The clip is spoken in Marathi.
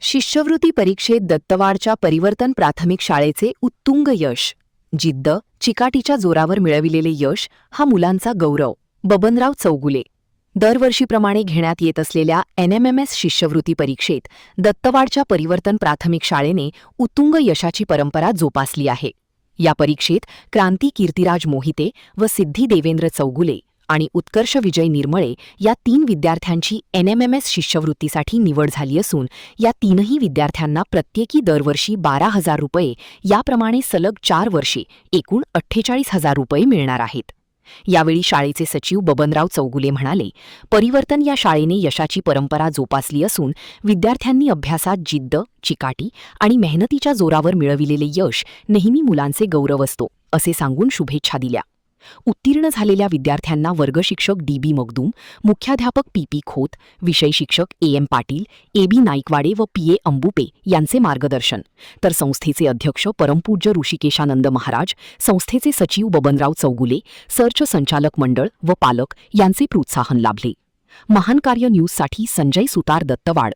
शिष्यवृत्ती परीक्षेत दत्तवाडच्या परिवर्तन प्राथमिक शाळेचे उत्तुंग यश. जिद्द, चिकाटीच्या जोरावर मिळविलेले यश हा मुलांचा गौरव. बबनराव चौगुले. दरवर्षीप्रमाणे घेण्यात येत असलेल्या NMMS शिष्यवृत्ती परीक्षेत दत्तवाडच्या परिवर्तन प्राथमिक शाळेने उत्तुंग यशाची परंपरा जोपासली आहे. या परीक्षेत क्रांती कीर्तिराज मोहिते व सिद्धी देवेंद्र चौगुले आणि उत्कर्ष विजय निर्मळे या 3 विद्यार्थ्यांची NMMS शिष्यवृत्तीसाठी निवड झाली असून या 3ही विद्यार्थ्यांना प्रत्येकी दरवर्षी 12,000 रुपये याप्रमाणे सलग 4 वर्षे एकूण 48,000 रुपये मिळणार आहेत. यावेळी शाळेचे सचिव बबनराव चौगुले म्हणाले, परिवर्तन या शाळेने यशाची परंपरा जोपासली असून विद्यार्थ्यांनी अभ्यासात जिद्द, चिकाटी आणि मेहनतीच्या जोरावर मिळविलेले यश नेहमी मुलांचे गौरव असतो, असे सांगून शुभेच्छा दिल्या. उत्तीर्ण झालेल्या विद्यार्थ्यांना वर्गशिक्षक DB मगदूम, मुख्याध्यापक PP खोत, विषय शिक्षक AM पाटील, AB नाईकवाडे व PA अंबुपे यांचे मार्गदर्शन, तर संस्थेचे अध्यक्ष परमपूज्य ऋषिकेशानंद महाराज, संस्थेचे सचिव बबनराव चौगुले, सर्च संचालक मंडळ व पालक यांचे प्रोत्साहन लाभले. महान कार्य न्यूजसाठी संजय सुतार, दत्तवाड.